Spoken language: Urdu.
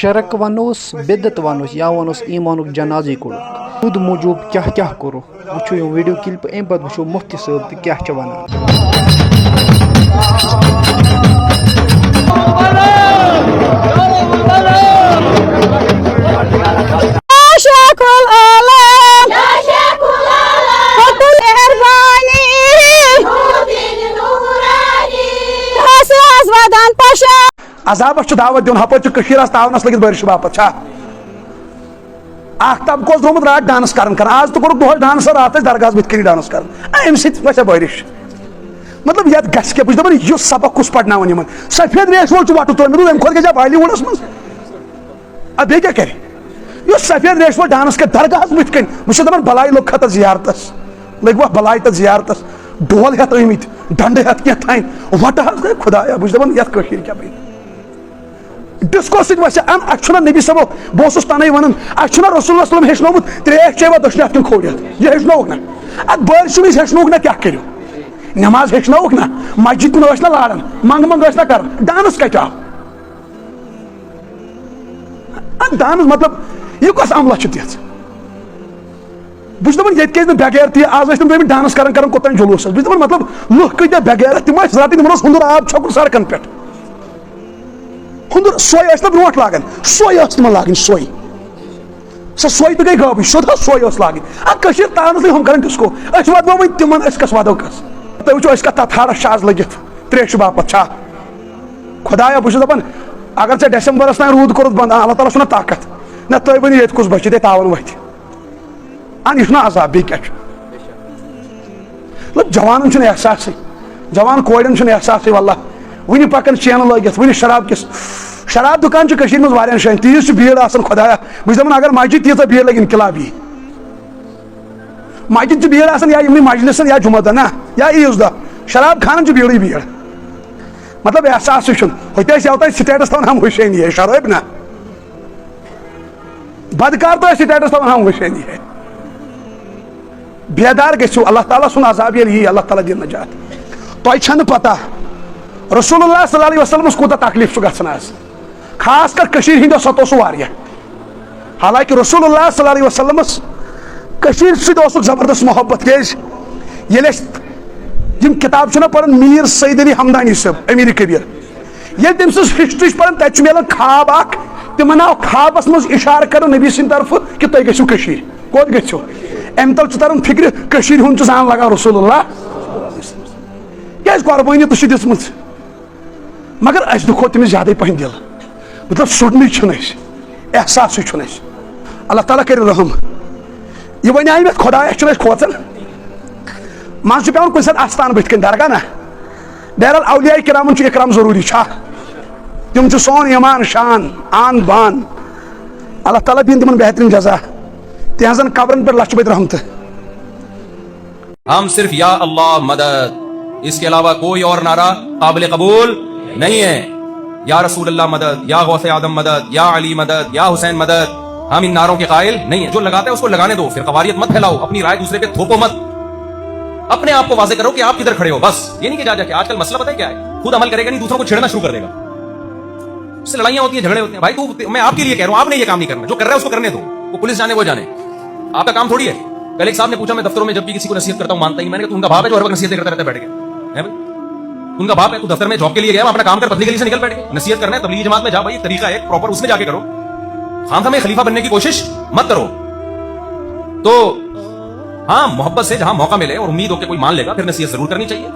شرک ونوس بدت ونوس یا ونوس ایمانک جنازی کوڑ خود موجوب کیا کیا کرو وچھو یہ ویڈیو کلپ ایم پتہ وچھو مفتی صاحب تہ کیا چھ ونان عذاب دعوت دن ہپر کشیر تاونس لگت بارش باپت آختاب گوس درمت رات ڈانس کران آج تو کورک دہس ڈانس رات درگاہ بت کن ڈانس کر ام سا بارش مطلب یہ گھس بہت دپان یہ سبق کس پرناون ان سفید ریش وول وٹ تر مے ام کھت گیا بالی ووڈس مز اب بیٚیہِ کیٛاہ کرِ یہ سفید ریش وول ڈانس کر درگاہ بت کن بہت دپان بلائی لوگ کھت زیارتس لگ وہ بلائی تک زیارتس ڈول ہتھ آمت ڈنڈ ہتھ کی تھاین وٹ حظ گئی خدایا بہت دپان یتھ کشیر کیا بن ڈسکو سی اچھا نبی صبو بہت تنہی ونان اچھا رسول اللہ وسلم ہیچنومت تریش چیوا دشن ہاتھ کن کھوڑت یہ ہیچنوک نا ات بارش وز ہیچنوک نا کیا کرو نماز ہیچنوک نا مسجد کن نا لاران منگ منگ نا کر ڈانس کتہ آو ڈانس مطلب یہ کس عملہ چھ تیز بہت دپان یہ کیازِ بغیر تی آز ٲسۍ تِم ڈانس کران کوتان جلوس بہت دپان مطلب لُکھ کۭتیاہ بغیر تِم ٲسۍ رٹٕنۍ تِمن اوس ہُنٛدُر آب چھۄکُن سڑکن پٮ۪ٹھ ہُنٛدُر سۄے ٲسۍ نہ برونٛٹھ لاگان سۄے ٲس تِمن لاگٕنۍ سۄے سۄ سۄے تہِ گٔے غٲبٕے سیوٚد حظ سۄے ٲس لاگٕنۍ اتھ کٔشیٖر تارنس لٔگۍ ہُم کران ڈسکو أسۍ واتنو وۄنۍ تِمن أسۍ کس واتو کس تُہۍ وٕچھو أسۍ کتھ تتھ تھارس چھِ آز لٔگِتھ تریشہِ باپتھ چھا خدایا بہٕ چھُس دپان اگر ژےٚ ڈیسمبرس تام روٗد کوٚرُتھ بنٛد اللہ تعالیٰ چھُنہ طاقت نہ تُہۍ ؤنِو ییٚتہِ کُس بچہِ ییٚتہِ تاون وتھِ یہ چھُنہ عذاب بیٚیہِ کیٛاہ چھُ مطلب جوانن چھُنہٕ احساسٕے جوان کورٮ۪ن چھُنہٕ احساسٕے واللہ وٕنہِ پکان چینہٕ لٲگِتھ وٕنہِ شراب کِس شراب دکان چھُ کٔشیٖرِ منٛز واریاہن جایَن تیٖژ چھِ بھیٖڑ آسان خدایا بہٕ چھُس دپان اگر مسجد تیٖژاہ بھیٖڑ لگہِ انقلاب یی مسجد چھِ بھیٖڑ آسان یا یِمنٕے مجلسن یا جمعہ دۄہ نا یا عیٖذ دۄہ شراب خانن چھِ بھیٖڑٕے بھیٖڑ مطلب احساسٕے چھُنہٕ ہوٚتہِ ٲسۍ یوتانۍ سٹیٹس تھاوان ہم حسینی ہے شرٲبۍ نا بدکار تہِ ٲسۍ سٹیٹس تھاوان ہم حسینی ہے بیدار گژھو اللہ تعالیٰ سن عذاب ییٚلہِ یی اللہ تعالیٰ دِن نجات تۄہہِ چھنہٕ پتہ رسول اللہ صلی اللہ علیہ وسلمس کوٗتاہ تکلیف چھُ گژھان آز خاص کر کشیر ہندو سطح سہ واریاہ حالانکہ رسول اللہ صلی اللہ علیہ وسلمس کشیر سۭتۍ اوسُکھ زبردست محبت کیازِ ییٚلہِ أسۍ یِم کتاب چھِنہ پران میٖر سعید علی ہمدانی صٲب امیر کبیر ییٚلہِ تٔمۍ سٕنٛز ہسٹری چھِ پران تتہِ چھُ ملان خواب اکھ تِمن آو خوابس منٛز اشارٕ کران نبی سٕنٛدِ طرفہٕ کہِ تُہۍ گٔژھِو کشیر کوٚت گٔژھِو امہِ تل چھُ تران فکرِ کشیر ہُنٛد چھُ زان لگان رسول اللہ کیازِ قۄربٲنی تہِ چھِ دِژمٕژ مگر اسہِ دُکھو تٔمِس زیادے پہن دل مطلب سُڑنٕے چھُنہٕ أسۍ احساسٕے چھُنہٕ أسۍ اللہ تعالیٰ کٔرِو رحم یہ وَنیٛاے مےٚ خۄدایا چھُنہٕ أسۍ کھوژان منٛزٕ چھُ پیٚوان کُنہِ ساتہٕ اَستان بٕتھِ کَنۍ درگاہ نا بہرحال اولیاء کرامن چھُ اکرام ضروٗری چھا تِم چھِ سون ایمان شان آن بان اللہ تعالیٰ دِنۍ تِمن بہتریٖن جزا تہذن قبرن پٮ۪ٹھ لچھ بٔدۍ رحمتہٕ ہم صرف یا اللہ مدد اس کے علاوہ کوئی اور نعرہ قابل قبول نہیں ہے یا رسول اللہ مدد یا غوث آدم مدد یا علی مدد یا حسین مدد ہم ان نعروں کے قائل نہیں ہیں جو لگاتے ہیں اس کو لگانے دو پھر قواریت مت پھیلاؤ اپنی رائے دوسرے پہ تھوپو مت اپنے آپ کو واضح کرو کہ آپ کدھر کھڑے ہو بس یہ نہیں کہ جا کے آج کل مسئلہ پتہ ہے کیا ہے خود عمل کرے گا نہیں دوسروں کو چھیڑنا شروع کر دے گا اس سے لڑائیاں ہوتی ہیں جھگڑے ہوتے ہیں بھائی تو میں آپ کے لیے کہہ رہا ہوں آپ نے یہ کام نہیں کرنا جو کر رہا ہے اس کو کرنے دو وہ پولیس جانے وہ جانے آپ کا کام تھوڑی ہے کل ایک صاحب نے پوچھا میں دفتروں میں جب بھی کسی کو نصیحت کرتا ہوں مانتا ہی میں نے کہا تو ان کا باپ ہے جو ہر وقت نصیحتیں کرتا رہتا ہے بیٹھ کے ان کا باپ ہے تو دفتر میں جاب کے لیے گیا اپنا کام کر پتلی گلی سے نکل بیٹھ گئے نصیحت کرنا ہے تبلیغی جماعت میں جا بھائی طریقہ ہے پراپر اس میں جا کے کرو خان میں خلیفہ بننے کی کوشش مت کرو تو ہاں محبت سے جہاں موقع ملے اور امید ہو کہ کوئی مان لے گا پھر نصیحت ضرور کرنی چاہیے